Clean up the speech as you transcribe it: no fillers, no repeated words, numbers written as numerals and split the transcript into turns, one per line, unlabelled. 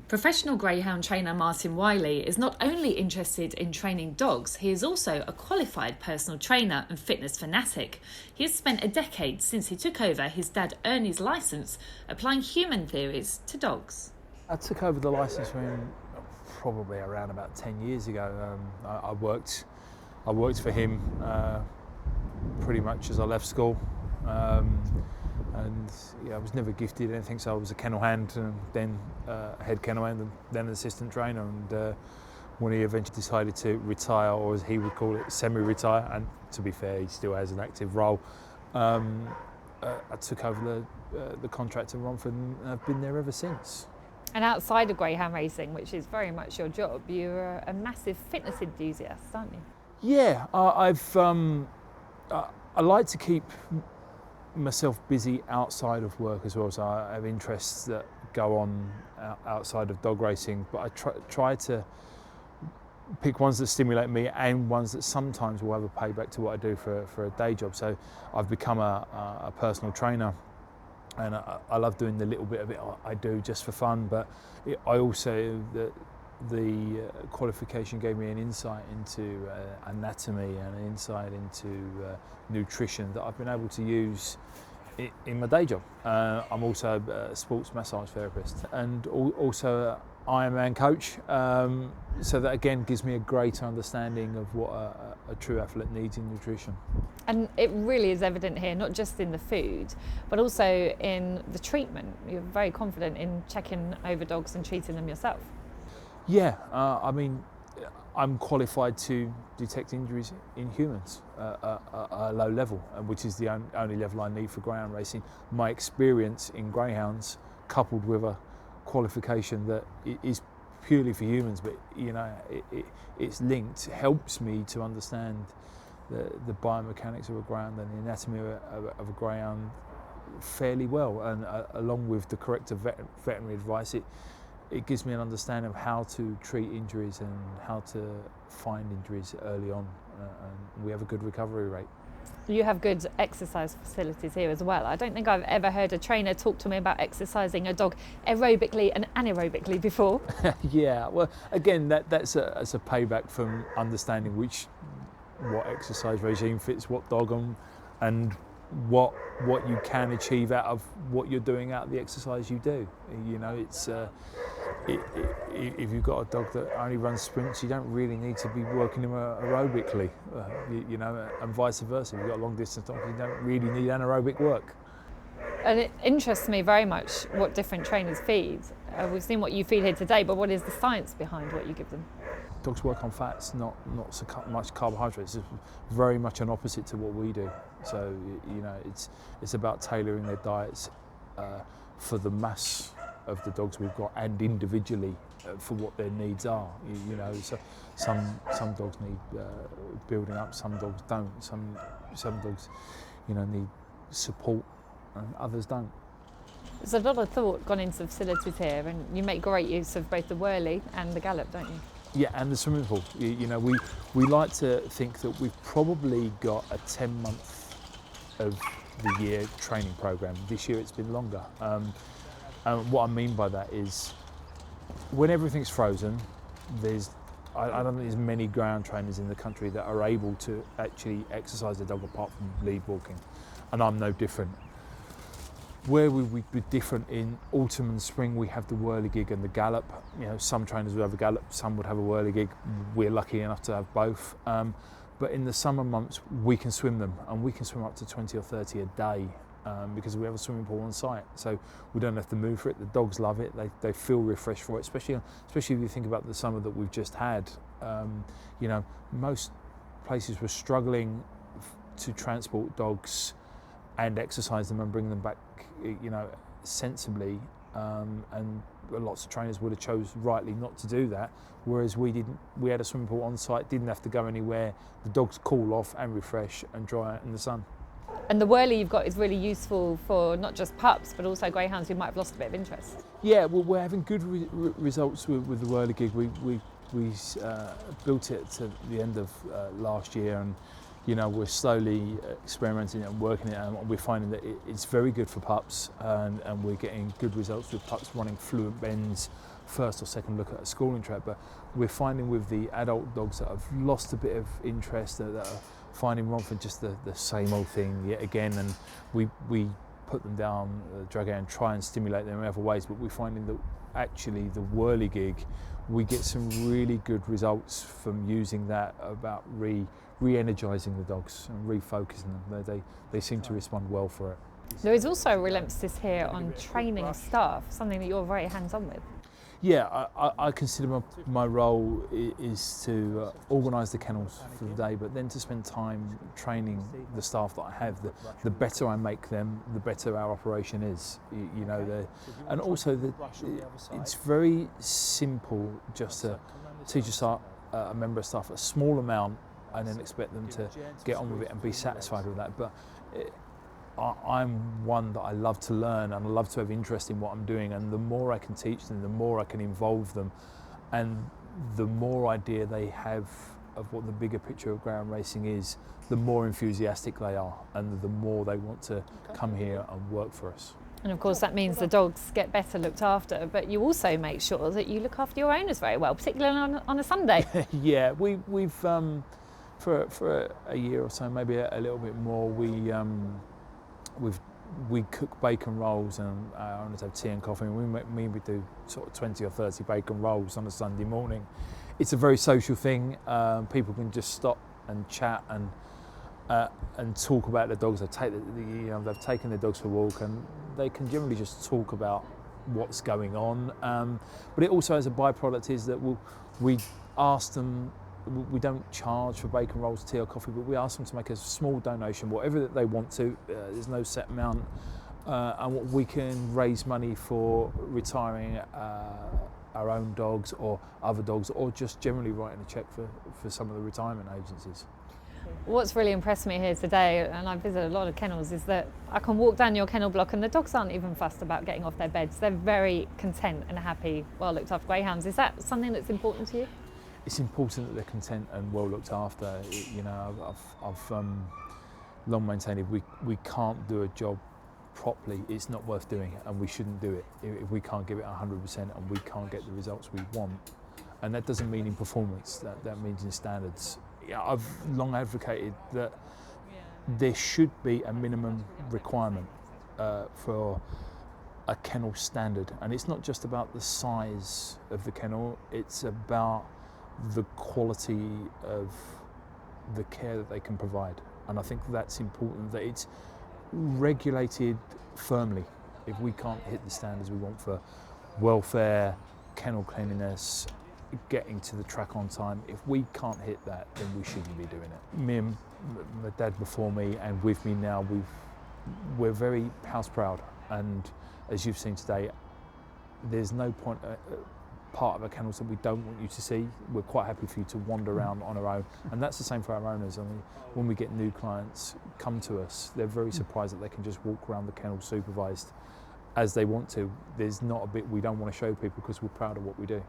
Professional greyhound trainer Martyn Wiley is not only interested in training dogs, he is also a qualified personal trainer and fitness fanatic. He has spent a decade since he took over his dad Ernie's licence, applying human theories to dogs.
I took over the licence from him probably around about 10 years ago. I worked for him pretty much as I left school. And I was never gifted anything, so I was a kennel hand and then a head kennel hand and then an assistant trainer. And when he eventually decided to retire, or as he would call it, semi-retire, and to be fair, he still has an active role, I took over the contract in Romford and I've been there ever since.
And outside of greyhound racing, which is very much your job, you're a massive fitness enthusiast, aren't you?
Yeah, I like to keep myself busy outside of work as well, so I have interests that go on outside of dog racing, but I try to pick ones that stimulate me and ones that sometimes will have a payback to what I do for a day job. So I've become a personal trainer, and I love doing the little bit of it I do just for fun, but I also the qualification gave me an insight into anatomy and an insight into nutrition that I've been able to use in my day job. I'm also a sports massage therapist and also an Ironman coach, so that again gives me a greater understanding of what a true athlete needs in nutrition.
And it really is evident here, not just in the food, but also in the treatment. You're very confident in checking over dogs and treating them yourself.
Yeah, I mean, I'm qualified to detect injuries in humans at a low level, which is the only level I need for greyhound racing. My experience in greyhounds, coupled with a qualification that is purely for humans, but it's linked, helps me to understand the biomechanics of a greyhound and the anatomy of a greyhound fairly well, and along with the corrective veterinary advice, it gives me an understanding of how to treat injuries and how to find injuries early on, and we have a good recovery rate.
You have good exercise facilities here as well. I don't think I've ever heard a trainer talk to me about exercising a dog aerobically and anaerobically before.
Yeah, well, again, that's a payback from understanding what exercise regime fits what dog and what you can achieve out of what you're doing out of the exercise you do. It's if you've got a dog that only runs sprints, you don't really need to be working him aerobically, and vice versa. If you've got a long distance dog, you don't really need anaerobic work.
And it interests me very much what different trainers feed. We've seen what you feed here today, but what is the science behind what you give them?
Dogs work on fats, not so much carbohydrates. It's very much an opposite to what we do. So it's about tailoring their diets for the mass of the dogs we've got, and individually for what their needs are. So some dogs need building up, some dogs don't. Some dogs, need support, and others don't.
There's a lot of thought gone into the facilities here, and you make great use of both the Whirly and the Gallop, don't you?
Yeah, and the swimming pool. We like to think that we've probably got a 10-month of the year training program. This year it's been longer. And what I mean by that is, when everything's frozen, I don't think there's many ground trainers in the country that are able to actually exercise their dog apart from lead walking, and I'm no different. Where we would be different in autumn and spring, we have the whirligig and the gallop. Some trainers would have a gallop, some would have a whirligig. We're lucky enough to have both. But in the summer months, we can swim them, and we can swim up to 20 or 30 a day because we have a swimming pool on site. So we don't have to move for it. The dogs love it. They feel refreshed for it, especially if you think about the summer that we've just had. Most places were struggling to transport dogs and exercise them and bring them back, sensibly, and lots of trainers would have chose rightly not to do that, whereas we didn't. We had a swimming pool on site, didn't have to go anywhere. The dogs cool off and refresh and dry out in the sun.
And the Whirly you've got is really useful for not just pups, but also greyhounds who might have lost a bit of interest.
Yeah, well, we're having good results with the Whirligig. We built it to the end of last year, and we're slowly experimenting and working it, and we're finding that it's very good for pups, and we're getting good results with pups running fluent bends, first or second look at a schooling track. But we're finding with the adult dogs that have lost a bit of interest, that are finding Romford just the same old thing yet again, and we put them down, drag out and try and stimulate them in other ways. But we're finding that actually the whirly gig, we get some really good results from using that, about re-energising the dogs and refocusing them. They seem to respond well for it.
There is also a real emphasis here on training staff, something that you're very hands-on with.
Yeah, I consider my role is to organise the kennels for the day, but then to spend time training the staff that I have. The better I make them, the better our operation is. And also it's very simple just to teach a member of staff a small amount and then expect them to get on with it and be satisfied with that. But I'm one that I love to learn, and I love to have interest in what I'm doing, and the more I can teach them, the more I can involve them, and the more idea they have of what the bigger picture of ground racing is, the more enthusiastic they are, and the more they want to come here and work for us. And
of course that means the dogs get better looked after, but you also make sure that you look after your owners very well, particularly on a Sunday.
Yeah, we've for a year or so, maybe a little bit more, we cook bacon rolls, and our owners have tea and coffee, and we do sort of 20 or 30 bacon rolls on a Sunday morning. It's a very social thing. People can just stop and chat and talk about the dogs. They've taken their dogs for a walk, and they can generally just talk about what's going on. But it also has a byproduct is that we ask them. We don't charge for bacon rolls, tea or coffee, but we ask them to make a small donation, whatever that they want to. There's no set amount, and we can raise money for retiring our own dogs or other dogs, or just generally writing a cheque for some of the retirement agencies.
What's really impressed me here today, and I've visited a lot of kennels, is that I can walk down your kennel block and the dogs aren't even fussed about getting off their beds. They're very content and happy, well looked after greyhounds. Is that something that's important to you?
It's important that they're content and well looked after. I've long maintained if we can't do a job properly, it's not worth doing it, and we shouldn't do it if we can't give it 100% and we can't get the results we want. And that doesn't mean in performance, that means in standards. I've long advocated that there should be a minimum requirement for a kennel standard, and it's not just about the size of the kennel, it's about the quality of the care that they can provide. And I think that's important, that it's regulated firmly. If we can't hit the standards we want for welfare, kennel cleanliness, getting to the track on time, if we can't hit that, then we shouldn't be doing it. Me and my dad before me and with me now, we're very house proud, and as you've seen today, there's no point part of a kennel that we don't want you to see. We're quite happy for you to wander around on our own, and that's the same for our owners. I mean, when we get new clients come to us, they're very surprised that they can just walk around the kennel supervised as they want to. There's not a bit we don't want to show people because we're proud of what we do.